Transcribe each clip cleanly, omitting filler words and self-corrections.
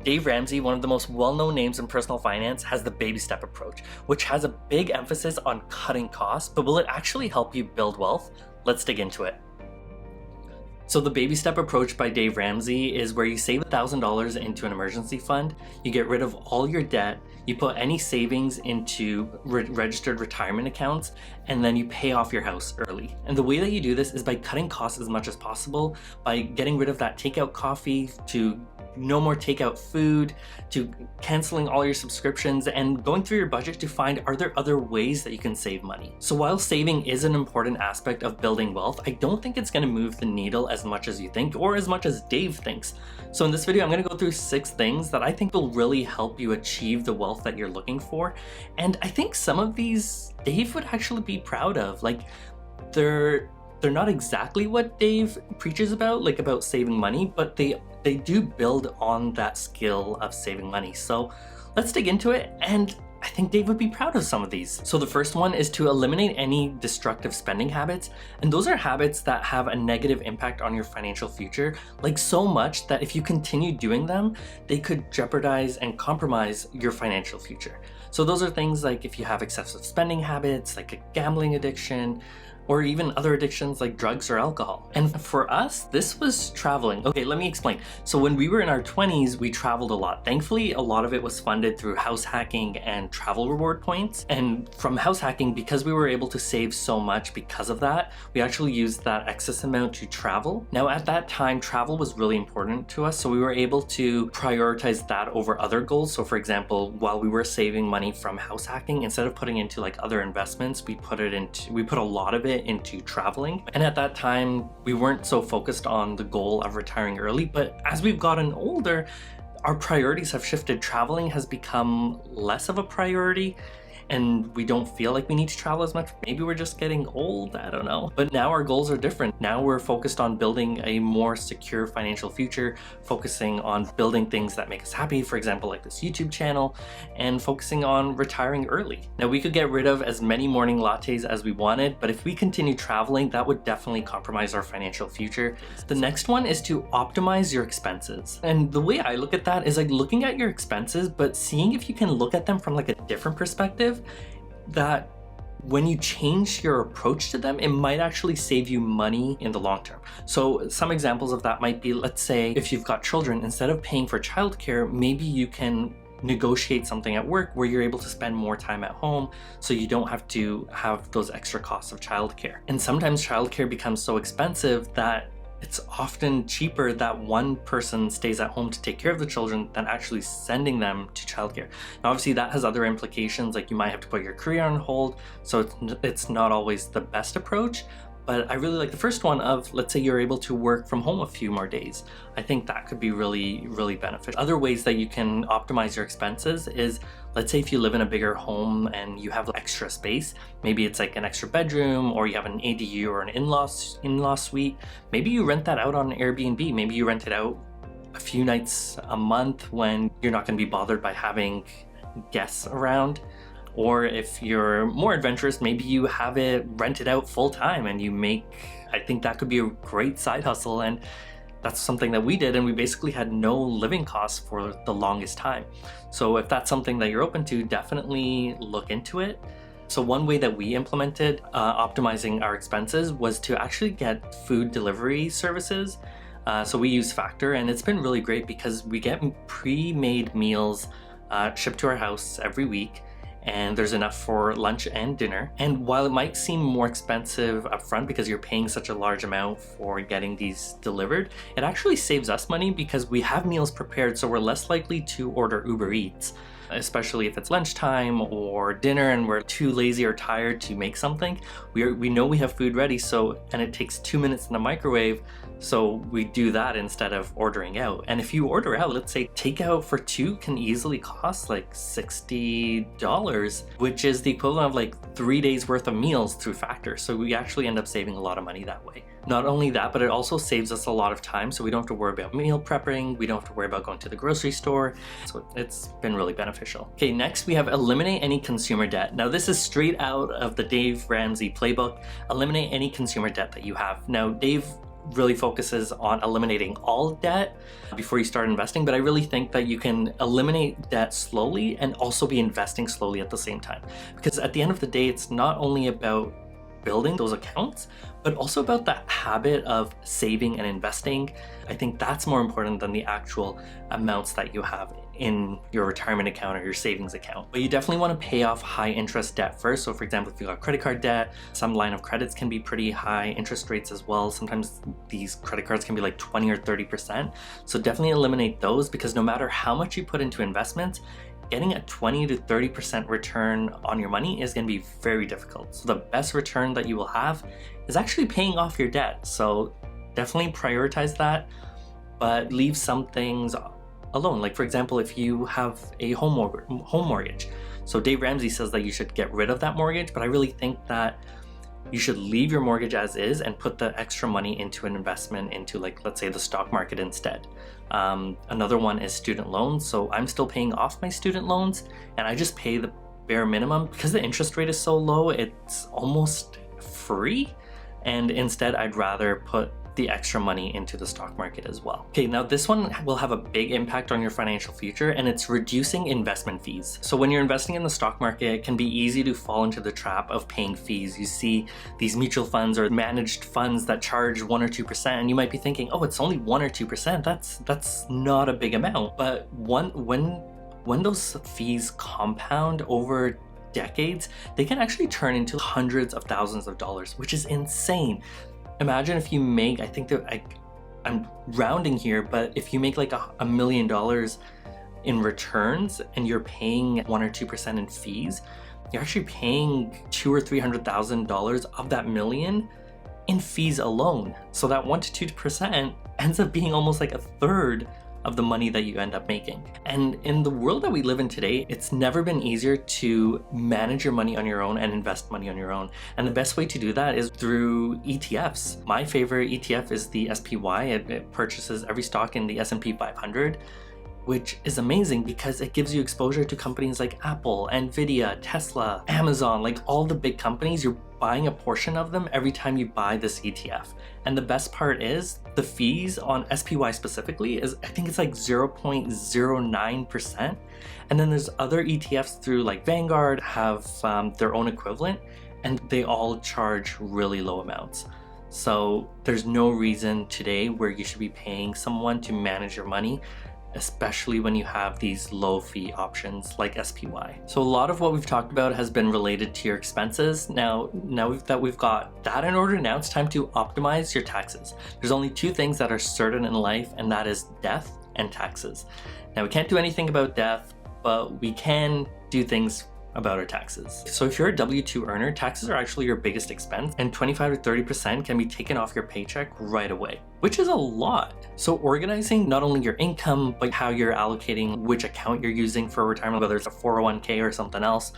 Dave Ramsey, one of the most well-known names in personal finance, has the baby step approach, which has a big emphasis on cutting costs, but will it actually help you build wealth? Let's dig into it. So the baby step approach by Dave Ramsey is where you save $1,000 into an emergency fund, you get rid of all your debt, you put any savings into registered retirement accounts, and then you pay off your house early. And the way that you do this is by cutting costs as much as possible, by getting rid of that takeout coffee, to no more takeout food, to canceling all your subscriptions, and going through your budget to find, are there other ways that you can save money? So while saving is an important aspect of building wealth, I don't think it's going to move the needle as much as you think, or as much as Dave thinks. So in this video, I'm going to go through 6 things that I think will really help you achieve the wealth that you're looking for. And I think some of these Dave would actually be proud of. Like, they're not exactly what Dave preaches about, like about saving money, but they do build on that skill of saving money. So let's dig into it, and I think Dave would be proud of some of these. So the first one is to eliminate any destructive spending habits, and those are habits that have a negative impact on your financial future, like so much that if you continue doing them, they could jeopardize and compromise your financial future. So those are things like if you have excessive spending habits, like a gambling addiction, or even other addictions like drugs or alcohol. And for us, this was traveling. Okay, let me explain. So when we were in our 20s, we traveled a lot. Thankfully, a lot of it was funded through house hacking and travel reward points. And from house hacking, because we were able to save so much because of that, we actually used that excess amount to travel. Now at that time, travel was really important to us, so we were able to prioritize that over other goals. So for example, while we were saving money from house hacking, instead of putting into like other investments, we put a lot of it into traveling. And at that time, we weren't so focused on the goal of retiring early, but as we've gotten older, our priorities have shifted. Traveling has become less of a priority, and we don't feel like we need to travel as much. Maybe we're just getting old, I don't know. But now our goals are different. Now we're focused on building a more secure financial future, focusing on building things that make us happy, for example, like this YouTube channel, and focusing on retiring early. Now we could get rid of as many morning lattes as we wanted, but if we continue traveling, that would definitely compromise our financial future. The next one is to optimize your expenses. And the way I look at that is like looking at your expenses, but seeing if you can look at them from like a different perspective, that when you change your approach to them, it might actually save you money in the long term. So some examples of that might be, let's say if you've got children, instead of paying for childcare, maybe you can negotiate something at work where you're able to spend more time at home, so you don't have to have those extra costs of childcare. And sometimes childcare becomes so expensive that it's often cheaper that one person stays at home to take care of the children than actually sending them to childcare. Now, obviously that has other implications, like you might have to put your career on hold, so it's not always the best approach. But I really like the first one of, let's say you're able to work from home a few more days. I think that could be really, really beneficial. Other ways that you can optimize your expenses is, let's say if you live in a bigger home and you have extra space, maybe it's like an extra bedroom, or you have an ADU or an in-law suite, maybe you rent that out on Airbnb. Maybe you rent it out a few nights a month when you're not going to be bothered by having guests around. Or if you're more adventurous, maybe you have it rented out full time and you make, I think that could be a great side hustle. And that's something that we did, and we basically had no living costs for the longest time. So if that's something that you're open to, definitely look into it. So one way that we implemented optimizing our expenses was to actually get food delivery services. So we use Factor, and it's been really great because we get pre-made meals shipped to our house every week, and there's enough for lunch and dinner. And while it might seem more expensive upfront because you're paying such a large amount for getting these delivered, it actually saves us money because we have meals prepared, so we're less likely to order Uber Eats, especially if it's lunchtime or dinner and we're too lazy or tired to make something. We know we have food ready, and it takes 2 minutes in the microwave, so we do that instead of ordering out. And if you order out, let's say takeout for 2 can easily cost like $60, which is the equivalent of like 3 days worth of meals through Factor. So we actually end up saving a lot of money that way. Not only that, but it also saves us a lot of time, so we don't have to worry about meal prepping, we don't have to worry about going to the grocery store, so it's been really beneficial. Okay, next we have eliminate any consumer debt. Now this is straight out of the Dave Ramsey playbook. Eliminate any consumer debt that you have. Now Dave really focuses on eliminating all debt before you start investing, but I really think that you can eliminate debt slowly and also be investing slowly at the same time. Because at the end of the day, it's not only about building those accounts, but also about that habit of saving and investing. I think that's more important than the actual amounts that you have in your retirement account or your savings account. But you definitely want to pay off high interest debt first. So for example, if you got credit card debt, some line of credits can be pretty high interest rates as well. Sometimes these credit cards can be like 20 or 30%. So definitely eliminate those, because no matter how much you put into investments, getting a 20 to 30% return on your money is going to be very difficult. So the best return that you will have is actually paying off your debt. So definitely prioritize that, but leave some things alone. Like for example, if you have a home mortgage. So Dave Ramsey says that you should get rid of that mortgage, but I really think that you should leave your mortgage as is and put the extra money into an investment into, like, let's say the stock market instead. Another one is student loans. So I'm still paying off my student loans and I just pay the bare minimum because the interest rate is so low, it's almost free. And instead I'd rather put the extra money into the stock market as well. Okay, now this one will have a big impact on your financial future, and it's reducing investment fees. So when you're investing in the stock market, it can be easy to fall into the trap of paying fees. You see these mutual funds or managed funds that charge 1 or 2%, and you might be thinking, oh, it's only 1 or 2%. That's not a big amount. But when those fees compound over decades, they can actually turn into hundreds of thousands of dollars, which is insane. Imagine if you make, I think that I'm rounding here, but if you make like $1 million in returns and you're paying 1 or 2% in fees, you're actually paying $200,000 or $300,000 of that million in fees alone. So that 1 to 2% ends up being almost like a third of the money that you end up making. And in the world that we live in today, it's never been easier to manage your money on your own and invest money on your own. And the best way to do that is through ETFs. My favorite ETF is the SPY. It purchases every stock in the S&P 500, which is amazing because it gives you exposure to companies like Apple, Nvidia, Tesla, Amazon, like all the big companies. You're buying a portion of them every time you buy this ETF. And the best part is the fees on SPY specifically is, I think it's like 0.09%. And then there's other ETFs through like Vanguard have their own equivalent, and they all charge really low amounts. So there's no reason today where you should be paying someone to manage your money, especially when you have these low fee options like SPY. So a lot of what we've talked about has been related to your expenses. Now that we've got that in order, now it's time to optimize your taxes. There's only 2 things that are certain in life, and that is death and taxes. Now we can't do anything about death, but we can do things about our taxes. So if you're a W-2 earner, taxes are actually your biggest expense, and 25 to 30% can be taken off your paycheck right away, which is a lot. So organizing not only your income, but how you're allocating which account you're using for retirement, whether it's a 401k or something else,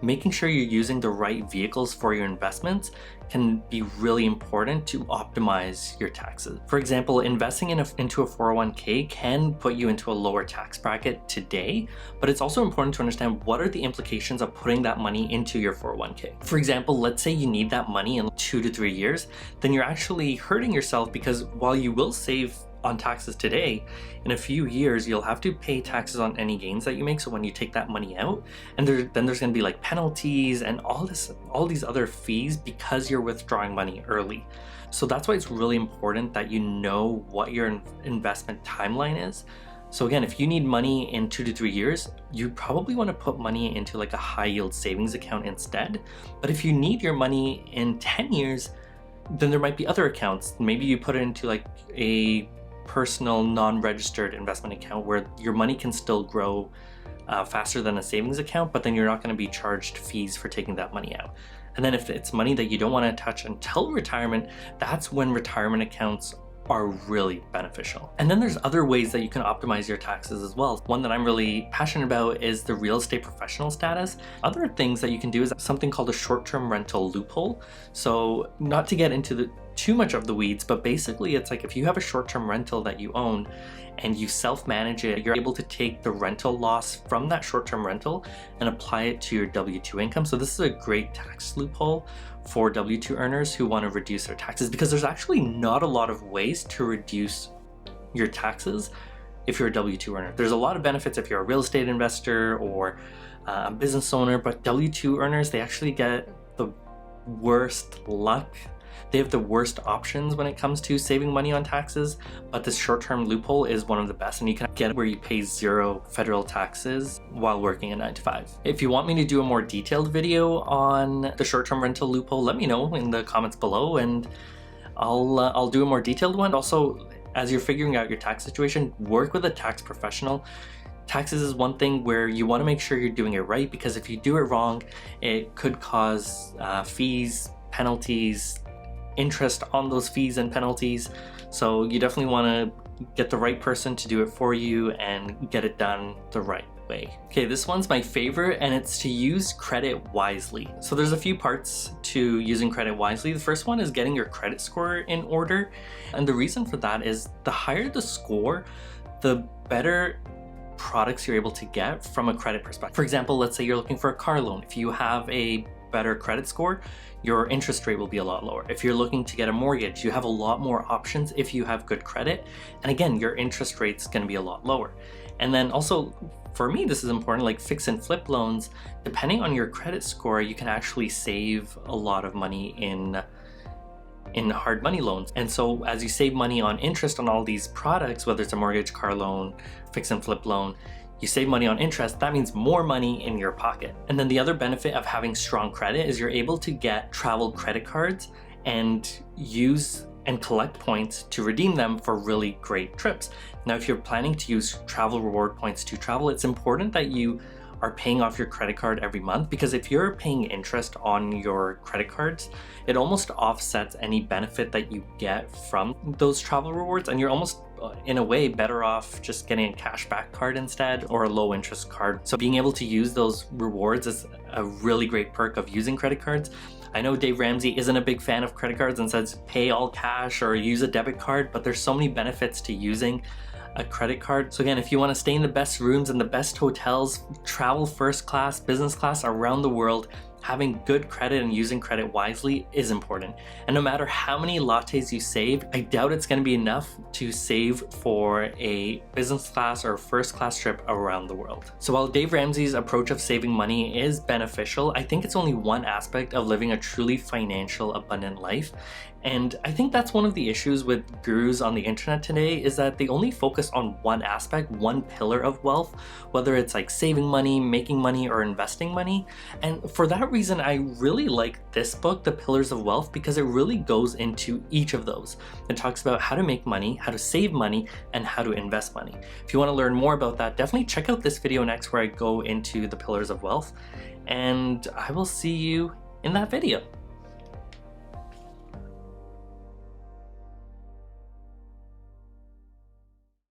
making sure you're using the right vehicles for your investments can be really important to optimize your taxes. For example, investing into a 401k can put you into a lower tax bracket today, but it's also important to understand what are the implications of putting that money into your 401k. For example, let's say you need that money in 2 to 3 years, then you're actually hurting yourself, because while you will save on taxes today, in a few years you'll have to pay taxes on any gains that you make. So when you take that money out, and then there's going to be like penalties and all these other fees because you're withdrawing money early. So that's why it's really important that you know what your investment timeline is. So again, if you need money in 2 to 3 years, you probably want to put money into like a high yield savings account instead. But if you need your money in 10 years, then there might be other accounts. Maybe you put it into like a personal non-registered investment account where your money can still grow faster than a savings account, but then you're not going to be charged fees for taking that money out. And then if it's money that you don't want to touch until retirement, that's when retirement accounts are really beneficial. And then there's other ways that you can optimize your taxes as well. One that I'm really passionate about is the real estate professional status. Other things that you can do is something called a short-term rental loophole. So not to get into too much of the weeds, but basically it's like if you have a short-term rental that you own and you self-manage it, you're able to take the rental loss from that short-term rental and apply it to your W-2 income. So this is a great tax loophole for W-2 earners who want to reduce their taxes, because there's actually not a lot of ways to reduce your taxes if you're a W-2 earner. There's a lot of benefits if you're a real estate investor or a business owner, but W-2 earners, they actually get the worst luck. They have the worst options when it comes to saving money on taxes, but this short-term loophole is one of the best, and you can get it where you pay 0 federal taxes while working a 9 to 5. If you want me to do a more detailed video on the short-term rental loophole, let me know in the comments below, and I'll do a more detailed one. Also, as you're figuring out your tax situation, work with a tax professional. Taxes is one thing where you want to make sure you're doing it right, because if you do it wrong, it could cause fees, penalties, interest on those fees and penalties. So you definitely want to get the right person to do it for you and get it done the right way. Okay, this one's my favorite, and it's to use credit wisely. So there's a few parts to using credit wisely. The first one is getting your credit score in order. And the reason for that is the higher the score, the better products you're able to get from a credit perspective. For example, let's say you're looking for a car loan. If you have a better credit score, your interest rate will be a lot lower. If you're looking to get a mortgage, you have a lot more options if you have good credit. And again, your interest rate's going to be a lot lower. And then also, for me, this is important, like fix and flip loans, depending on your credit score, you can actually save a lot of money in hard money loans. And so as you save money on interest on all these products, whether it's a mortgage, car loan, fix and flip loan, you save money on interest, that means more money in your pocket. And then the other benefit of having strong credit is you're able to get travel credit cards and use and collect points to redeem them for really great trips. Now, if you're planning to use travel reward points to travel, it's important that you are paying off your credit card every month, because if you're paying interest on your credit cards, it almost offsets any benefit that you get from those travel rewards, and you're almost in a way better off just getting a cashback card instead, or a low interest card. So being able to use those rewards is a really great perk of using credit cards. I know Dave Ramsey isn't a big fan of credit cards and says pay all cash or use a debit card, but there's so many benefits to using a credit card. So again, if you want to stay in the best rooms and the best hotels, travel first class, business class around the world, having good credit and using credit wisely is important. And no matter how many lattes you save, I doubt it's going to be enough to save for a business class or first class trip around the world. So while Dave Ramsey's approach of saving money is beneficial, I think it's only one aspect of living a truly financial abundant life. And I think that's one of the issues with gurus on the internet today, is that they only focus on one aspect, one pillar of wealth, whether it's like saving money, making money, or investing money. And for that reason, I really like this book, The Pillars of Wealth, because it really goes into each of those. It talks about how to make money, how to save money, and how to invest money. If you want to learn more about that, definitely check out this video next where I go into the Pillars of Wealth, and I will see you in that video.